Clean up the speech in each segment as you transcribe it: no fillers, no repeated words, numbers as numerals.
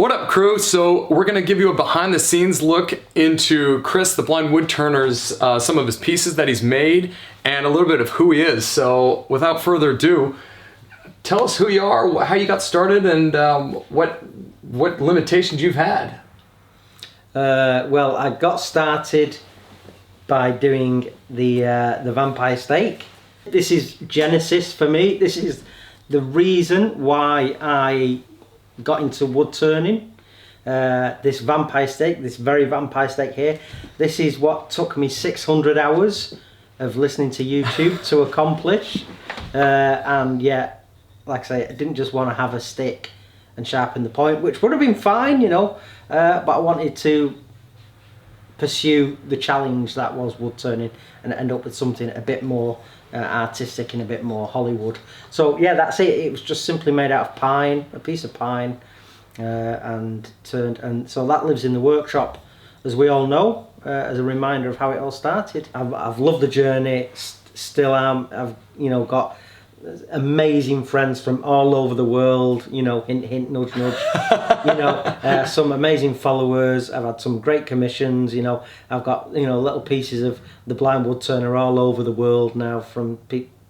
What up, crew? So we're gonna give you a behind the scenes look into Chris, the Blind Woodturner's, some of his pieces that he's made and a little bit of who he is. So without further ado, tell us who you are, how you got started, and what limitations you've had. Well, I got started by doing the vampire stake. This is Genesis for me. This is the reason why I got into wood turning. This vampire stake, this very vampire stake here, this is what took me 600 hours of listening to YouTube to accomplish. And yeah, like I say, I didn't just want to have a stick and sharpen the point, which would have been fine, you know, but I wanted to pursue the challenge that was wood turning and end up with something a bit more artistic and a bit more Hollywood. So yeah, that's it. It was just simply made out of pine, a piece of pine, and turned, and so that lives in the workshop, as we all know, as a reminder of how it all started. I've loved the journey, still am. I've, you know, got amazing friends from all over the world, you know, hint hint, nudge nudge. You know, some amazing followers. I've had some great commissions, you know. I've got, you know, little pieces of the Blind Woodturner all over the world now from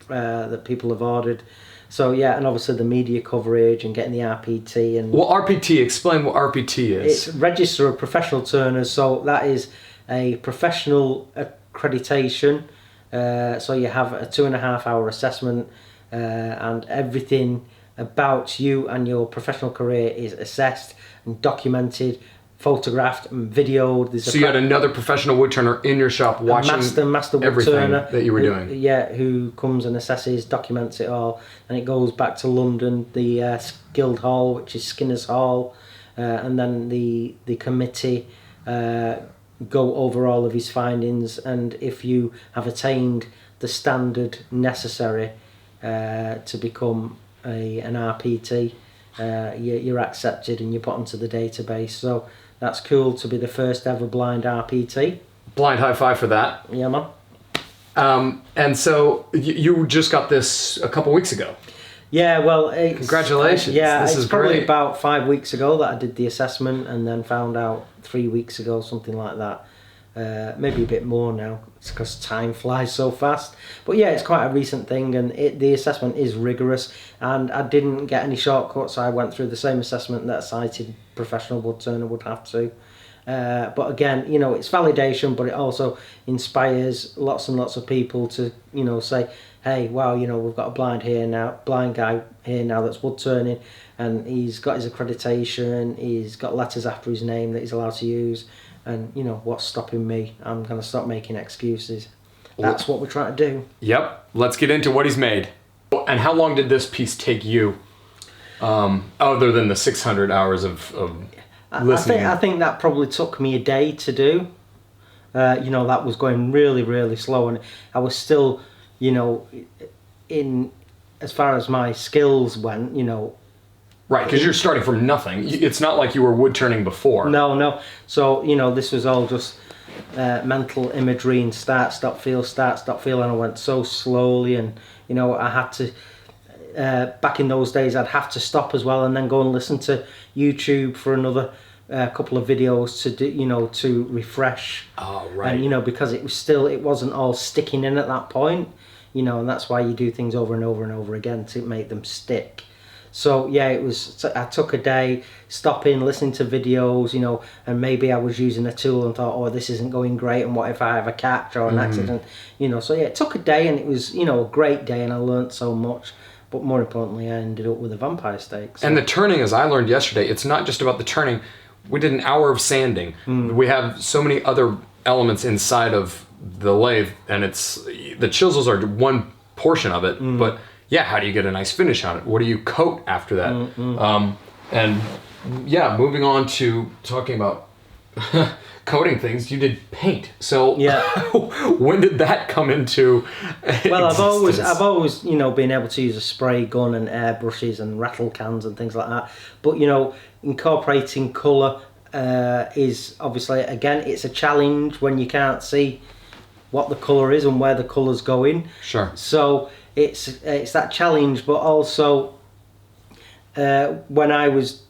that people have ordered. So yeah, and obviously the media coverage and getting the RPT. And well, RPT, explain what RPT is. It's Register of Professional Turners, so that is a professional accreditation. So you have a 2.5 hour assessment, and everything about you and your professional career is assessed and documented, photographed and videoed. So you had another professional woodturner in your shop watching master everything woodturner that you were doing. Yeah, who comes and assesses, documents it all, and it goes back to London, the Guild Hall, which is Skinner's Hall, and then the committee go over all of his findings, and if you have attained the standard necessary to become an RPT, you're accepted and you're put onto the database. So that's cool to be the first ever blind RPT. Blind high five for that. Yeah, man. And so you just got this a couple weeks ago. Yeah, well, congratulations. Yeah, this it's is probably great. about 5 weeks ago that I did the assessment, and then found out 3 weeks ago, something like that. Maybe a bit more now. It's because time flies so fast. But yeah, it's quite a recent thing, and the assessment is rigorous, and I didn't get any shortcuts. I went through the same assessment that a sighted professional woodturner would have to. But again, you know, it's validation, but it also inspires lots and lots of people to, you know, say, hey, wow, you know, we've got a blind guy here now that's wood turning, and he's got his accreditation, he's got letters after his name that he's allowed to use, and, you know, what's stopping me? I'm going to stop making excuses. That's what we're trying to do. Yep, let's get into what he's made. And how long did this piece take you, other than the 600 hours of listening? I think that probably took me a day to do. You know, that was going really, really slow, and I was still, you know, in as far as my skills went, you know. Right, because you're starting from nothing. It's not like you were wood turning before. No. So, you know, this was all just mental imagery and start, stop, feel, and I went so slowly, and, you know, I had to, back in those days, I'd have to stop as well and then go and listen to YouTube for another couple of videos to do, you know, to refresh. Oh, right. And, you know, because it wasn't all sticking in at that point, you know, and that's why you do things over and over and over again to make them stick. So yeah, I took a day stopping, listening to videos, you know, and maybe I was using a tool and thought, oh, this isn't going great, and what if I have a catch or an accident, you know. So yeah, it took a day, and it was, you know, a great day, and I learnt so much. But more importantly, I ended up with a vampire stake. So. And the turning, as I learned yesterday, it's not just about the turning. We did an hour of sanding. We have so many other elements inside of the lathe, and the chisels are one portion of it, but yeah, how do you get a nice finish on it? What do you coat after that? And yeah, moving on to talking about coating things, you did paint. So yeah, when did that come into Well, existence? I've always, you know, been able to use a spray gun and airbrushes and rattle cans and things like that. But, you know, incorporating colour is obviously, again, it's a challenge when you can't see what the colour is and where the colour's going. Sure. So it's that challenge, but also when I was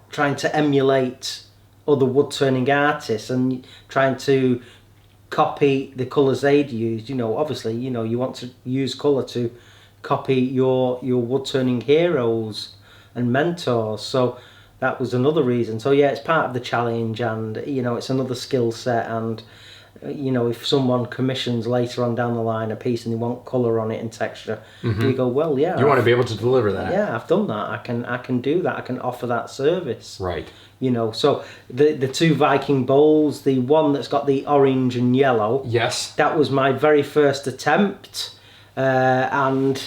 trying to emulate other wood turning artists and trying to copy the colours they'd used. Obviously, you want to use colour to copy your wood turning heroes and mentors. So that was another reason. So yeah, it's part of the challenge, and it's another skill set. And if someone commissions later on down the line a piece and they want colour on it and texture, we go, well, yeah. You want to be able to deliver that. Yeah, I've done that. I can do that. I can offer that service. Right. So the two Viking bowls, the one that's got the orange and yellow. Yes. That was my very first attempt, and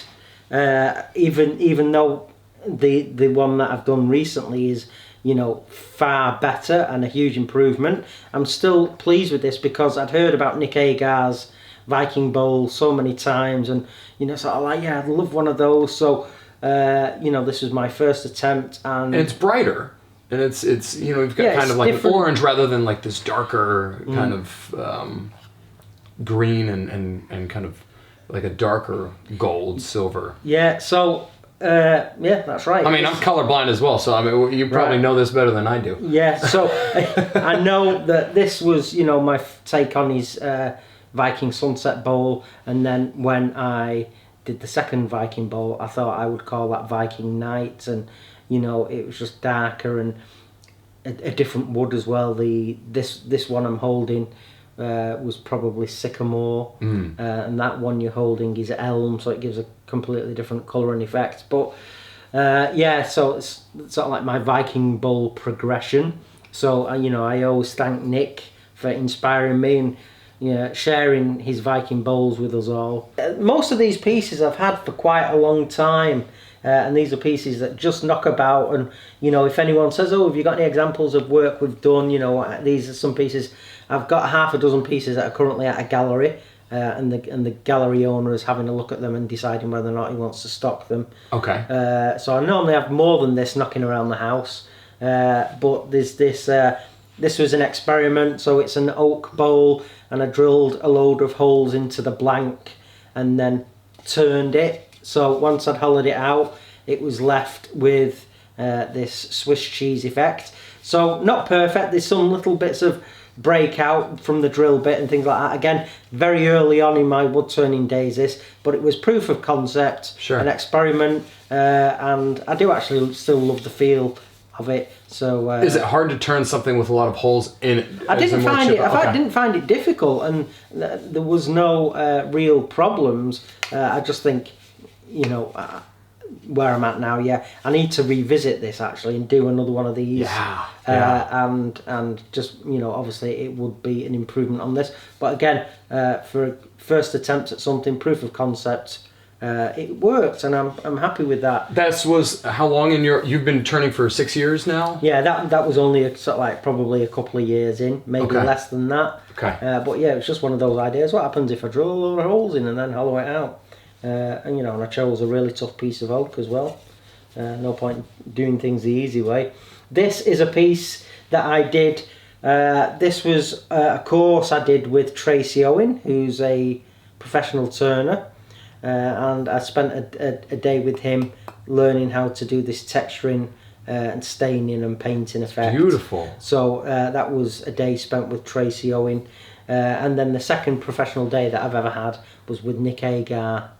even though the one that I've done recently is far better and a huge improvement, I'm still pleased with this because I'd heard about Nick Agar's Viking bowl so many times, and sort of like, yeah, I'd love one of those. So this was my first attempt, and it's brighter. And it's you've got kind of like different. Orange rather than like this darker kind of green and kind of like a darker gold, silver. Yeah, so yeah, that's right. I mean, I'm colorblind as well, so I mean, you probably know this better than I do. Yeah, so I know that this was my take on his Viking Sunset Bowl, and then when I did the second Viking Bowl, I thought I would call that Viking Night, and it was just darker and a different wood as well. This one I'm holding was probably sycamore, and that one you're holding is elm, so it gives a completely different colour and effect. But so it's sort of like my Viking Bowl progression. So I always thank Nick for inspiring me and sharing his Viking bowls with us all. Most of these pieces I've had for quite a long time. And these are pieces that just knock about, and if anyone says, oh, have you got any examples of work we've done, these are some pieces. I've got half a dozen pieces that are currently at a gallery, and the gallery owner is having a look at them and deciding whether or not he wants to stock them. Okay. So I normally have more than this knocking around the house, but there's this was an experiment. So it's an oak bowl, and I drilled a load of holes into the blank and then turned it. So once I'd hollowed it out, it was left with this Swiss cheese effect. So not perfect. There's some little bits of breakout from the drill bit and things like that. Again, very early on in my wood turning days, but it was proof of concept, sure. An experiment, and I do actually still love the feel of it. So is it hard to turn something with a lot of holes in it? I didn't find it difficult, and there was no real problems. I just think, where I'm at now, I need to revisit this actually and do another one of these. And just obviously it would be an improvement on this, but again, for first attempt at something, proof of concept, it worked, and I'm happy with that. That was how long you've been turning for 6 years now? Yeah, that was only sort of like probably a couple of years in, maybe less than that. Okay. But yeah, it's just one of those ideas. What happens if I drill a load of holes in and then hollow it out? And I chose a really tough piece of oak as well. No point doing things the easy way. This is a piece that I did. This was a course I did with Tracy Owen, who's a professional turner, and I spent a day with him learning how to do this texturing and staining and painting effect. Beautiful. So that was a day spent with Tracy Owen, and then the second professional day that I've ever had was with Nick Agar,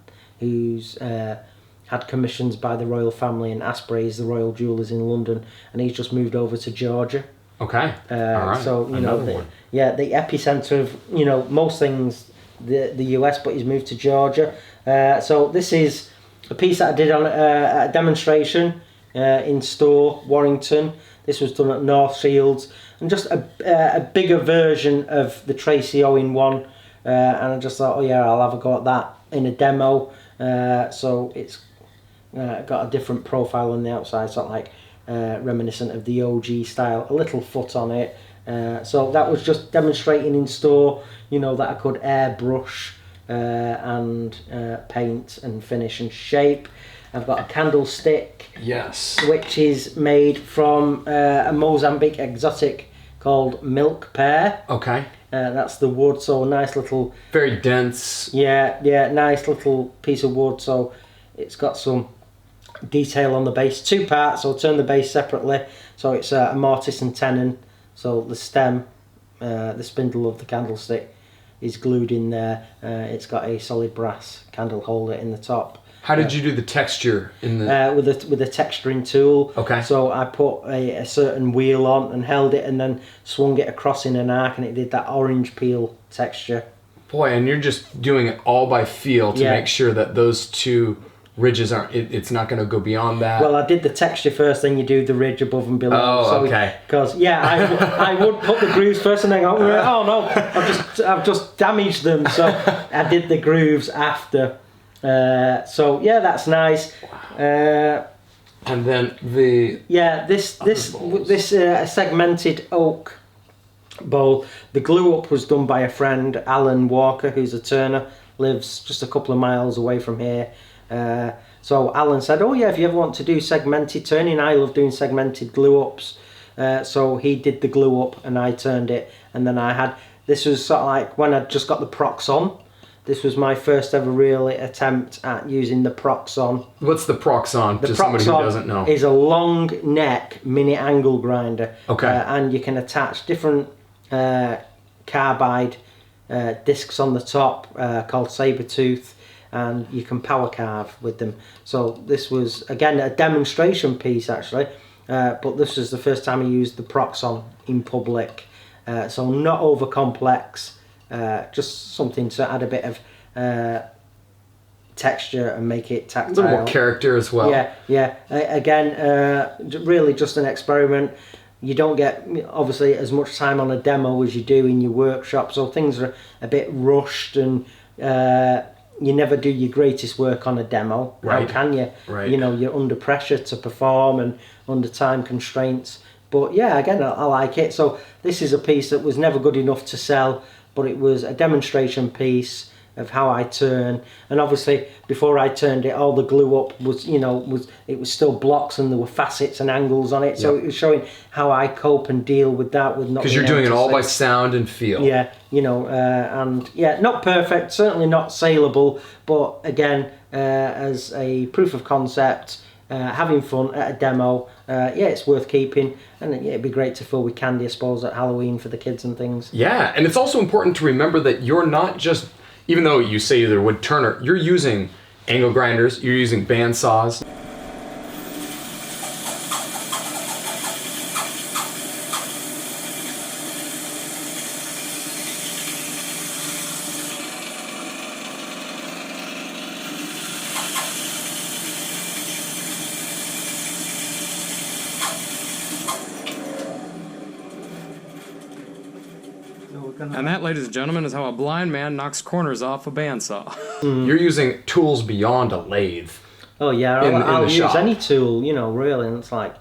who's had commissions by the royal family in Asprey's, the royal jewellers in London, and he's just moved over to Georgia. Okay. All right. So the epicenter of most things, the US, but he's moved to Georgia. So this is a piece that I did on a demonstration in Store, Warrington. This was done at North Shields, and just a bigger version of the Tracy Owen one. And I just thought, I'll have a go at that in a demo. So it's got a different profile on the outside, sort of like reminiscent of the OG style, a little foot on it. So that was just demonstrating in Store, that I could airbrush and paint and finish and shape. I've got a candlestick, yes, which is made from a Mozambique exotic called milk pear. Okay. That's the wood, so a nice little... Very dense. Yeah, nice little piece of wood, so it's got some detail on the base. 2 parts, I'll turn the base separately. So it's a mortise and tenon. So the stem, the spindle of the candlestick, is glued in there. It's got a solid brass candle holder in the top. How did you do the texture in the? With a texturing tool. Okay. So I put a certain wheel on and held it, and then swung it across in an arc, and it did that orange peel texture. Boy, and you're just doing it all by feel to Yeah. make sure that those two ridges aren't. It's not going to go beyond that. Well, I did the texture first, then you do the ridge above and below. Oh, okay. Because I would put the grooves first, and then go, oh no, I've just damaged them. So I did the grooves after. So yeah, that's nice. And then the this segmented oak bowl. The Glueup was done by a friend, Alan Walker, who's a turner, lives just a couple of miles away from here. So Alan said, oh yeah, if you ever want to do segmented turning, I love doing segmented Glueups. So he did the Glueup and I turned it, and then this was sort of like when I'd just got the procs on. This was my first ever real attempt at using the Proxon. What's the Proxon? The Just somebody who doesn't know. Is a long neck mini angle grinder. Okay. And you can attach different carbide discs on the top called saber tooth, and you can power carve with them. So this was again a demonstration piece actually, but this was the first time I used the Proxon in public. So not over complex. Just something to add a bit of texture and make it tactile. A little more character as well. Yeah. Again, really just an experiment. You don't get obviously as much time on a demo as you do in your workshop, so things are a bit rushed, and you never do your greatest work on a demo. Right. How can you? Right. You know, you're under pressure to perform and under time constraints. But yeah, again, I like it. So this is a piece that was never good enough to sell, but it was a demonstration piece of how I turn. And obviously before I turned it, all the Glueup was still blocks, and there were facets and angles on it. So it was showing how I cope and deal with that, with not, because you're doing it all by sound and feel. Yeah, and yeah, not perfect, certainly not saleable, but again, as a proof of concept, having fun at a demo, it's worth keeping, and it'd be great to fill with candy, I suppose, at Halloween for the kids and things. Yeah, and it's also important to remember that you're not just, even though you say you're a wood turner, you're using angle grinders, you're using bandsaws. And that, ladies and gentlemen, is how a blind man knocks corners off a bandsaw. You're using tools beyond a lathe. Oh yeah, in I'll the use shop. any tool, really, and it's like,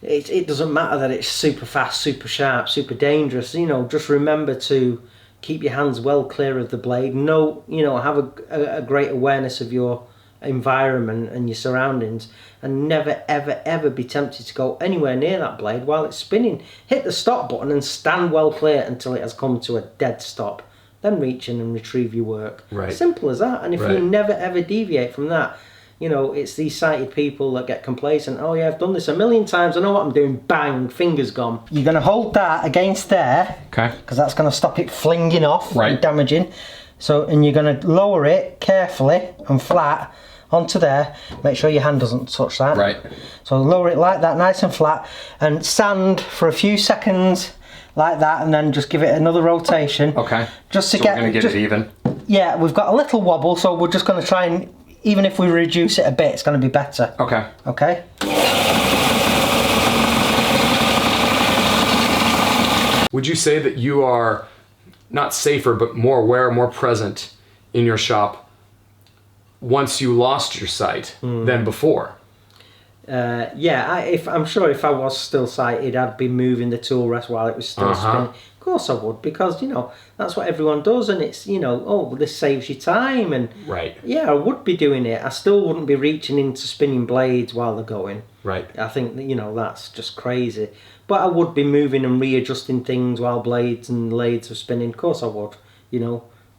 it doesn't matter that it's super fast, super sharp, super dangerous, just remember to keep your hands well clear of the blade. Have a great awareness of your environment and your surroundings, and never ever be tempted to go anywhere near that blade while it's spinning. Hit the stop button and stand well clear until it has come to a dead stop, then reach in and retrieve your work. Right. Simple as that. And if Right. you never ever deviate from that, it's these sighted people that get complacent. Oh yeah, I've done this a million times, I know what I'm doing. Bang, fingers gone. You're going to hold that against there, Okay. because that's going to stop it flinging off Right. and damaging. So, and you're going to lower it carefully and flat onto there. Make sure your hand doesn't touch that. Right. So lower it like that, nice and flat, and sand for a few seconds like that, and then just give it another rotation. Okay. Just to So get we're gonna get it even. Yeah, we've got a little wobble, so we're just going to try and, even if we reduce it a bit, it's going to be better. Okay. Okay. Would you say that you are not safer, but more aware, more present in your shop once you lost your sight than before? I'm sure if I was still sighted, I'd be moving the tool rest while it was still spinning. Of course I would, because that's what everyone does, and it's this saves you time, and Right. yeah, I would be doing it. I still wouldn't be reaching into spinning blades while they're going. Right. I think that that's just crazy. But I would be moving and readjusting things while blades and lathes are spinning. Of course I would.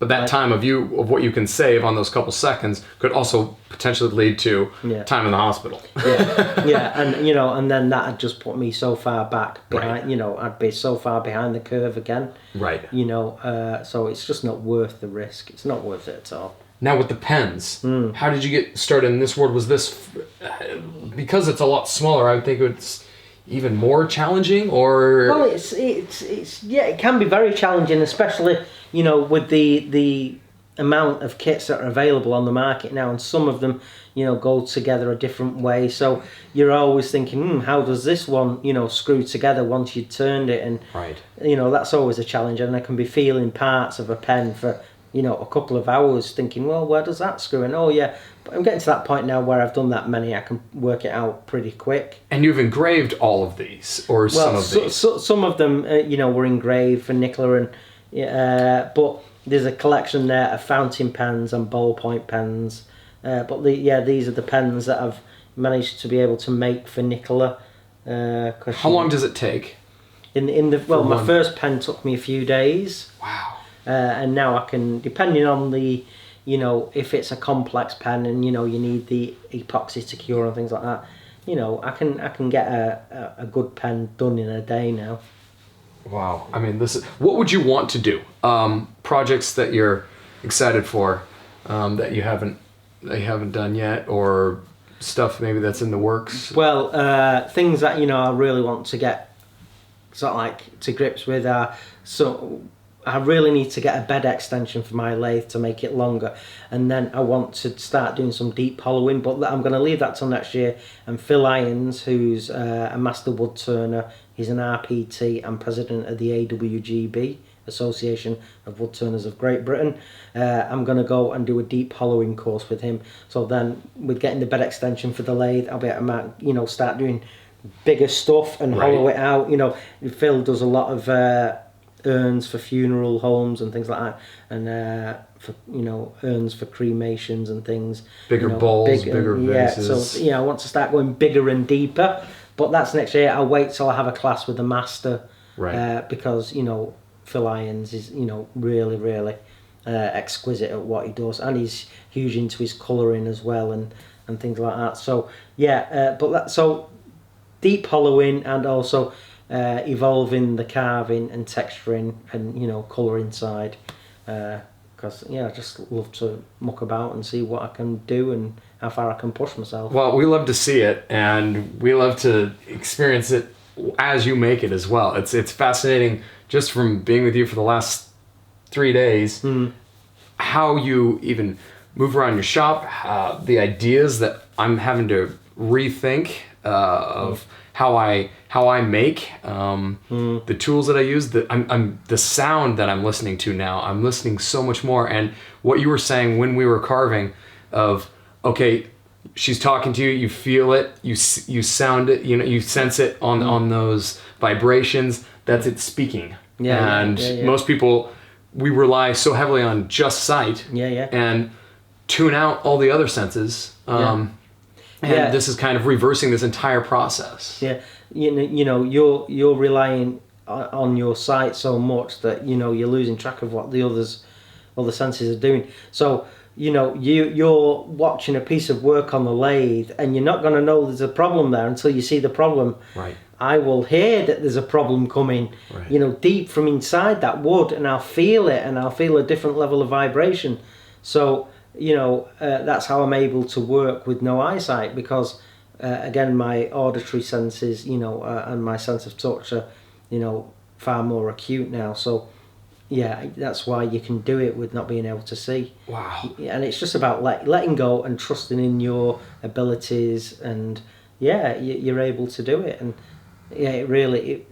But that time of what you can save on those couple seconds could also potentially lead to time in the hospital. And then that had just put me so far back behind. I'd be so far behind the curve again. Right. So it's just not worth the risk. It's not worth it at all. Now with the pens, how did you get started in this world? Was this because it's a lot smaller? I would think it's even more challenging, or well, it can be very challenging, especially with the amount of kits that are available on the market now, and some of them go together a different way. So you're always thinking, how does this one screw together once you've turned it? And that's always a challenge. And I can be feeling parts of a pen for a couple of hours, thinking, well, where does that screw in? But I'm getting to that point now where I've done that many, I can work it out pretty quick. And you've engraved all of these, or some of these? Some of them, were engraved for Nicola, but there's a collection there of fountain pens and ballpoint pens. But these are the pens that I've managed to be able to make for Nicola. How long does it take? My first pen took me a few days. Wow. And now I can, depending on the, if it's a complex pen and you need the epoxy to cure and things like that, I can get a good pen done in a day now. Wow. I mean, what would you want to do? Projects that you're excited for, that you haven't done yet, or stuff maybe that's in the works? Well, things that I really want to get sort of like to grips with are I really need to get a bed extension for my lathe to make it longer, and then I want to start doing some deep hollowing, but I'm going to leave that till next year. And Phil Irons, who's a master wood turner, he's an RPT and president of the AWGB, Association of Wood Turners of Great Britain. I'm going to go and do a deep hollowing course with him. So then with getting the bed extension for the lathe, I'll be able to start doing bigger stuff and hollow it out. Phil does a lot of urns for funeral homes and things like that, and for urns for cremations and things. Bigger bowls, bigger vases. So I want to start going bigger and deeper, but that's next year. I'll wait till I have a class with the master, because Phil Irons is really really exquisite at what he does, and he's huge into his colouring as well and things like that. So so deep hollowing and also evolving the carving and texturing and colour inside, because I just love to muck about and see what I can do and how far I can push myself. Well, we love to see it, and we love to experience it as you make it as well. It's fascinating just from being with you for the last 3 days, how you even move around your shop, the ideas that I'm having to rethink of how I make, the tools that I use, the sound that I'm listening to now. I'm listening so much more. And what you were saying when we were carving, of okay, she's talking to you, you feel it, you sound it, you sense it on those vibrations. That's it speaking. Most people, we rely so heavily on just sight, and tune out all the other senses. And this is kind of reversing this entire process. Yeah, you're relying on your sight so much that you're losing track of what the other senses are doing. So you're watching a piece of work on the lathe, and you're not going to know there's a problem there until you see the problem. Right. I will hear that there's a problem coming, deep from inside that wood, and I'll feel it, and I'll feel a different level of vibration. So that's how I'm able to work with no eyesight, because again, my auditory senses, and my sense of touch are, far more acute now. So that's why you can do it with not being able to see. Wow. And it's just about letting go and trusting in your abilities, and you're able to do it. And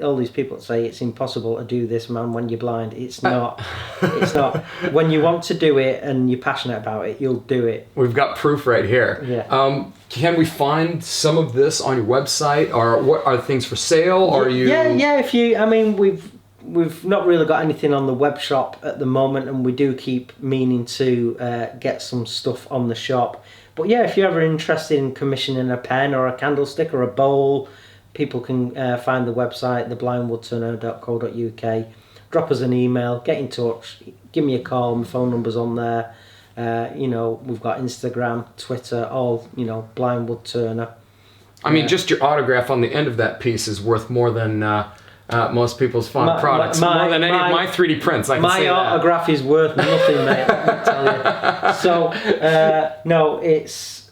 all these people say it's impossible to do this, man, when you're blind. It's not. It's not. When you want to do it and you're passionate about it, you'll do it. We've got proof right here. Yeah. Can we find some of this on your website, or what are things for sale? Or you? Yeah. If you, we've not really got anything on the web shop at the moment, and we do keep meaning to get some stuff on the shop. But if you're ever interested in commissioning a pen or a candlestick or a bowl, people can find the website, theblindwoodturner.co.uk, drop us an email, get in touch, give me a call. My phone number's on there. You know, we've got Instagram, Twitter, all, you know, Blind Woodturner. I mean, just your autograph on the end of that piece is worth more than most people's final products. More than any of my 3D prints, I can say that. My autograph is worth nothing, mate, let me tell you. So, no, it's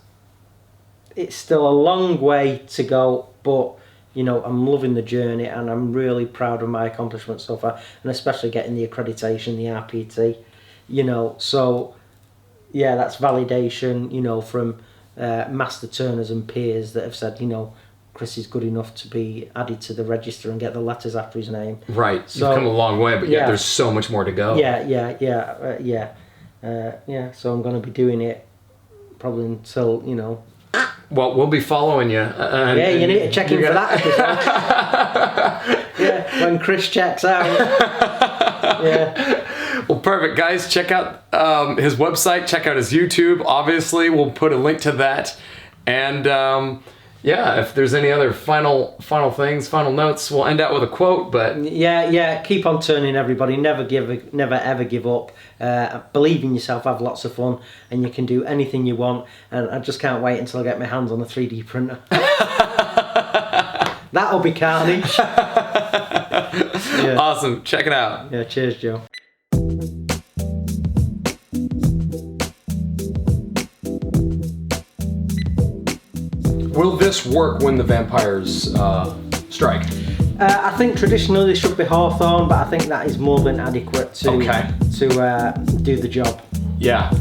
still a long way to go, but, you know, I'm loving the journey and I'm really proud of my accomplishments so far, and especially getting the accreditation, the RPT, you know. So, yeah, that's validation, you know, from master turners and peers that have said, you know, Chris is good enough to be added to the register and get the letters after his name. Right. So, you've come a long way, but yet there's so much more to go. Yeah. So I'm going to be doing it probably until, you know. Well, we'll be following you. You need to check in for that episode. Yeah, when Chris checks out. Yeah. Well, perfect, guys. Check out his website. Check out his YouTube. Obviously, we'll put a link to that. And yeah, if there's any other final things, final notes, we'll end out with a quote. But yeah, keep on turning, everybody. Never ever give up. Believe in yourself. Have lots of fun, and you can do anything you want. And I just can't wait until I get my hands on a 3D printer. That'll be carnage. Yeah. Awesome. Check it out. Yeah. Cheers, Joe. Will this work when the vampires strike? I think traditionally they should be hawthorn, but I think that is more than adequate to do the job. Yeah.